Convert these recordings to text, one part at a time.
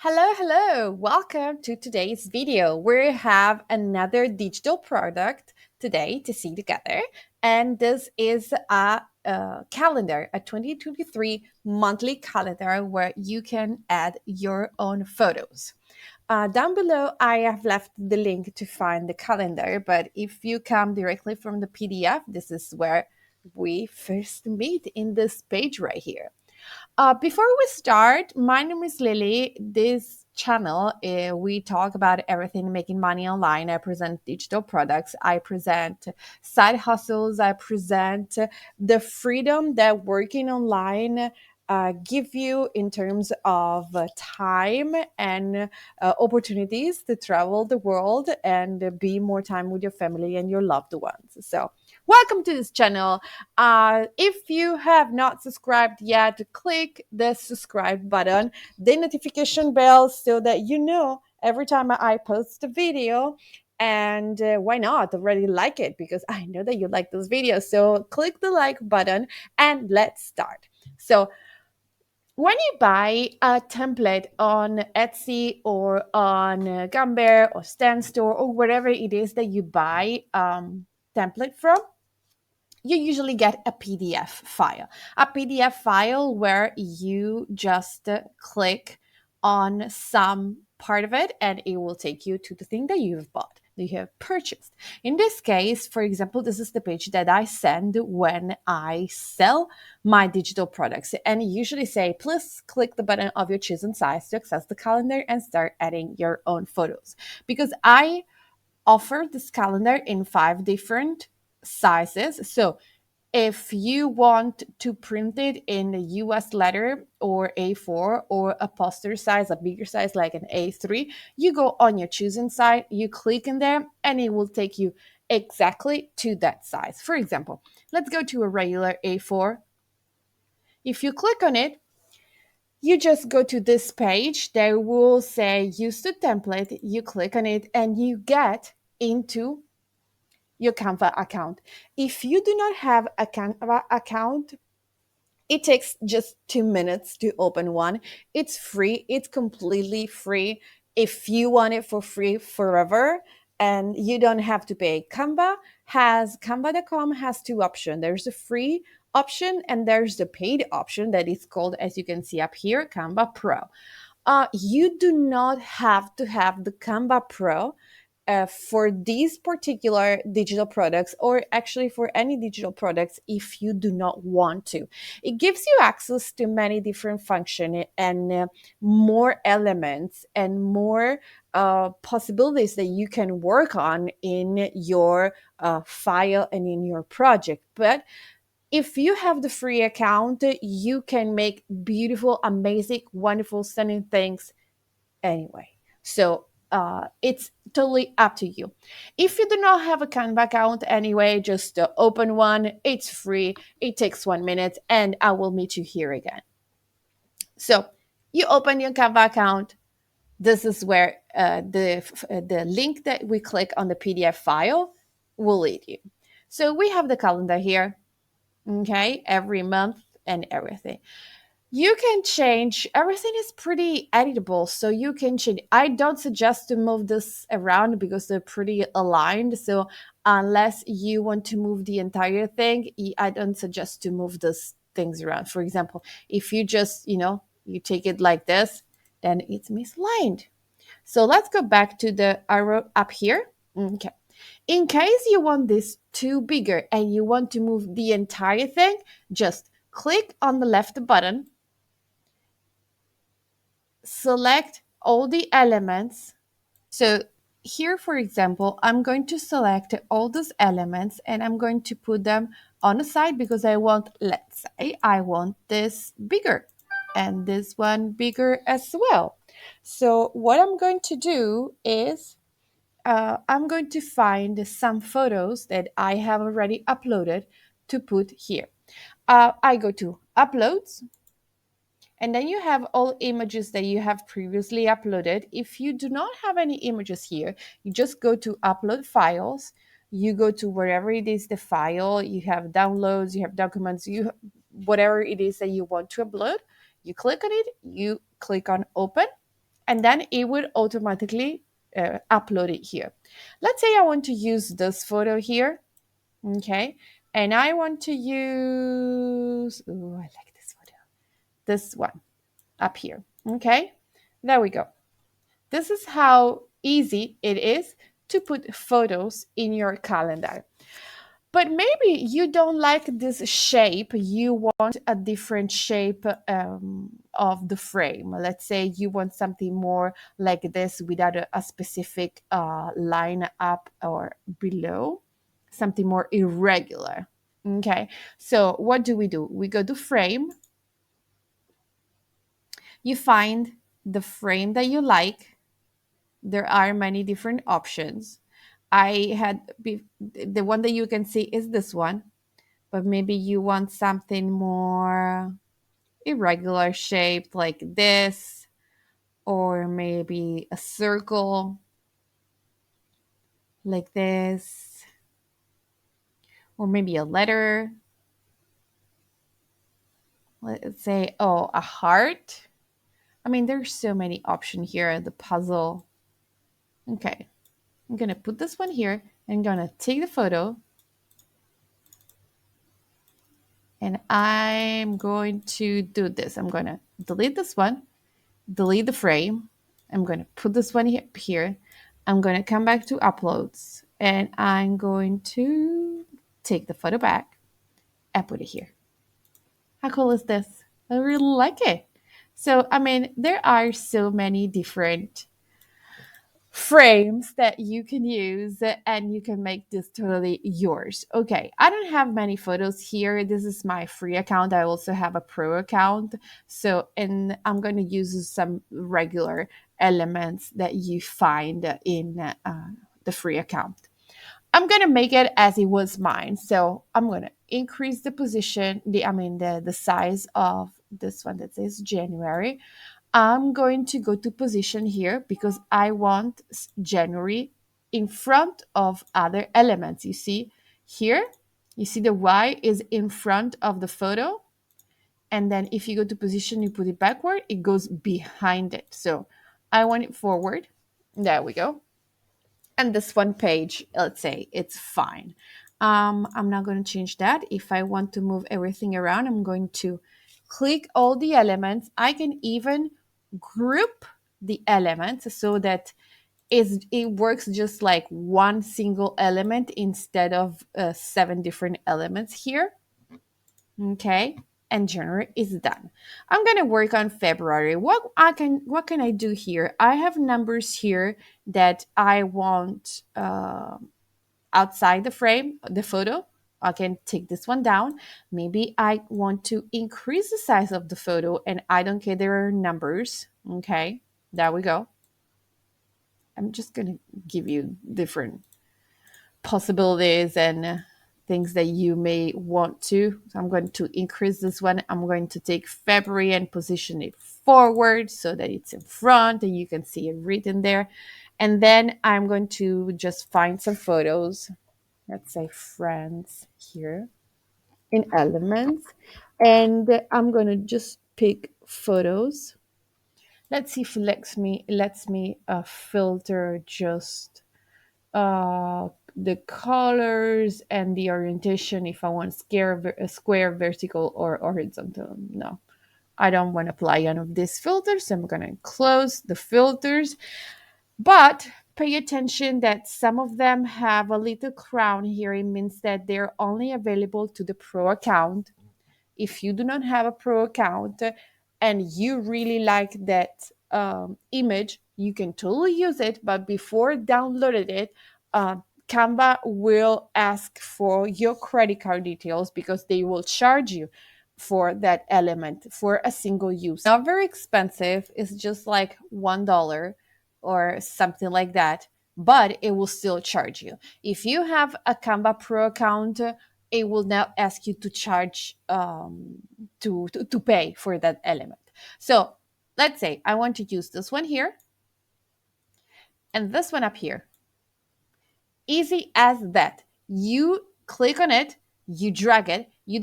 Hello. Welcome to today's video. We have another digital product today to see together. And this is a calendar, a 2023 monthly calendar where you can add your own photos. Down below, I have left the link to find the calendar, but if you come directly from the PDF, this is where we first meet in this page right here. Before we start, my name is Lily. This channel, we talk about everything making money online. I present digital products, I present side hustles, I present the freedom that working online give you in terms of time and opportunities to travel the world and be more time with your family and your loved ones. So, welcome to this channel. If you have not subscribed yet, click the subscribe button, the notification bell, so that you know every time I post a video. And why not already like it? Because I know that you like those videos. So click the like button and let's start. So when you buy a template on Etsy or on Gumbear or Stan Store or wherever it is that you buy template from, you usually get a PDF file where you just click on some part of it and it will take you to the thing that you've bought, that you have purchased. In this case, for example, this is the page that I send when I sell my digital products, and you usually say, please click the button of your chosen size to access the calendar and start adding your own photos, because I offer this calendar in 5 different sizes. So if you want to print it in the US letter or A4 or a poster size, a bigger size like an A3, you go on your choosing side, you click in there, and it will take you exactly to that size. For example, let's go to a regular A4. If you click on it, you just go to this page that will say use the template. You click on it and you get into your Canva account. If you do not have a Canva account, it takes just 2 minutes to open one. It's free, it's completely free. If you want it for free forever and you don't have to pay, Canva.com has two options. There's a free option and there's the paid option that is called, as you can see up here, Canva Pro. You do not have to have the Canva Pro for these particular digital products, or actually for any digital products, if you do not want to. It gives you access to many different functions and more elements and more possibilities that you can work on in your file and in your project. But if you have the free account, you can make beautiful, amazing, wonderful, stunning things anyway. So it's totally up to you. If you do not have a Canva account anyway, just open one. It's free. It takes 1 minute, and I will meet you here again. So you open your Canva account. This is where the link that we click on the PDF file will lead you. So we have the calendar here, okay, every month and everything. You can change, everything is pretty editable, so you can change. I don't suggest to move this around because they're pretty aligned. So unless you want to move the entire thing, I don't suggest to move those things around. For example, if you just, you take it like this, then it's misaligned. So let's go back to the arrow up here. Okay. In case you want this too bigger and you want to move the entire thing, just click on the left button, select all the elements. So here, for example, I'm going to select all those elements and I'm going to put them on the side because I want, let's say, I want this bigger and this one bigger as well. So what I'm going to do is I'm going to find some photos that I have already uploaded to put here. I go to uploads, and then you have all images that you have previously uploaded. If you do not have any images here, you just go to upload files. You go to wherever it is the file, you have downloads, you have documents, whatever it is that you want to upload. You click on it, you click on open, and then it would automatically upload it here. Let's say I want to use this photo here, okay, and I want to use, oh, I like this photo, this one up here, okay, there we go. This is how easy it is to put photos in your calendar. But maybe you don't like this shape. You want a different shape of the frame. Let's say you want something more like this without a specific line up or below, something more irregular. Okay, so what do? We go to frame. You find the frame that you like. There are many different options. The one that you can see is this one, but maybe you want something more irregular shaped like this, or maybe a circle like this, or maybe a letter. Let's say, oh, a heart. I mean, there's so many options here. The puzzle. Okay, I'm gonna put this one here. I'm gonna take the photo, and I'm going to do this. I'm gonna delete this one, delete the frame. I'm going to put this one here. I'm going to come back to uploads, and I'm going to take the photo back and put it here. How cool is this? I really like it. So, I mean, there are so many different frames that you can use, and you can make this totally yours. Okay, I don't have many photos here. This is my free account. I also have a pro account. So, and I'm going to use some regular elements that you find in the free account. I'm going to make it as it was mine. So I'm going to increase the position, the size of this one that says January. I'm going to go to position here because I want January in front of other elements. You see here, you see the Y is in front of the photo. And then if you go to position, you put it backward, it goes behind it. So I want it forward. There we go. And this one page, let's say it's fine. I'm not going to change that. If I want to move everything around, I'm going to click all the elements. I can even group the elements so that it works just like one single element instead of 7 different elements here. Okay, and January is done. I'm gonna work on February. What can I do here? I have numbers here that I want outside the frame, the photo. I can take this one down. Maybe I want to increase the size of the photo, and I don't care there are numbers. Okay, there we go. I'm just gonna give you different possibilities and things that you may want to. So I'm going to increase this one. I'm going to take February and position it forward so that it's in front and you can see it written there. And then I'm going to just find some photos. Let's say friends here in elements. And I'm going to just pick photos. Let's see if it lets me filter just the colors and the orientation if I want square, vertical, or horizontal. No, I don't want to apply any of these filters. So I'm going to close the filters, but pay attention that some of them have a little crown here. It means that they're only available to the pro account. If you do not have a pro account and you really like that image, you can totally use it. But before downloading it, Canva will ask for your credit card details because they will charge you for that element for a single use. Not very expensive. It's just like $1 or something like that, but it will still charge you. If you have a Canva Pro account, it will now ask you to charge to pay for that element. So let's say I want to use this one here and this one up here. Easy as that. You click on it, you drag it, you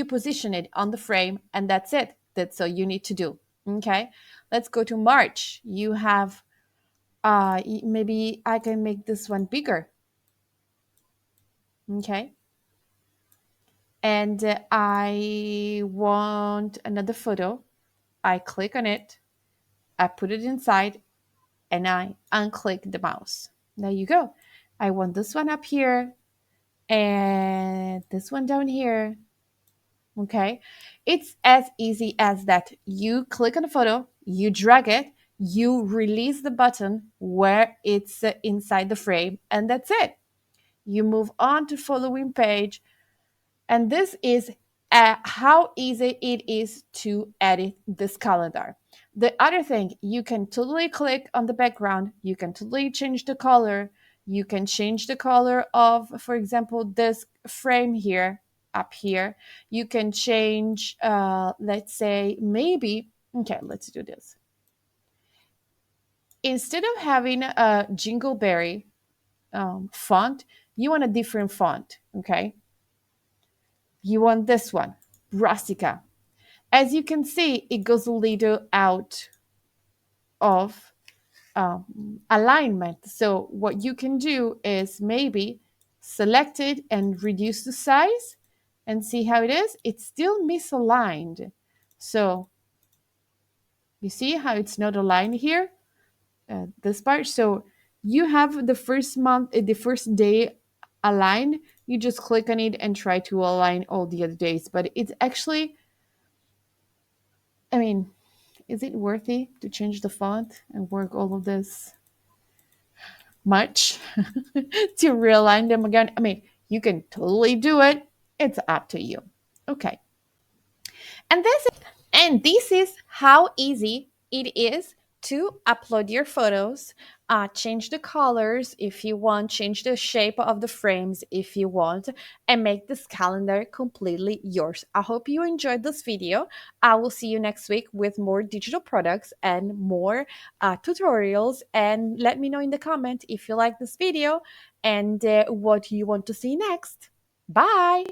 position it on the frame, and that's it. That's all you need to do. Okay, let's go to March. You have maybe I can make this one bigger. Okay, and I want another photo. I click on it, I put it inside, and I unclick the mouse. There you go. I want this one up here and this one down here. Okay. It's as easy as that. You click on the photo, you drag it, you release the button where it's inside the frame, and that's it. You move on to following page. And this is how easy it is to edit this calendar. The other thing, you can totally click on the background, you can totally change the color, you can change the color of, for example, this frame here, up here. You can change, let's say, maybe, okay, let's do this. Instead of having a Jingleberry font, you want a different font, okay? You want this one, Rustica. As you can see, it goes a little out of alignment. So what you can do is maybe select it and reduce the size and see how it is. It's still misaligned. So you see how it's not aligned here, this part. So you have the first month, the first day aligned. You just click on it and try to align all the other days. But it's actually, I mean, is it worthy to change the font and work all of this much to realign them again? I mean, you can totally do it. It's up to you. Okay. And this is how easy it is to upload your photos, change the colors if you want, change the shape of the frames if you want, and make this calendar completely yours. I hope you enjoyed this video. I will see you next week with more digital products and more tutorials. And let me know in the comment if you like this video and what you want to see next. Bye!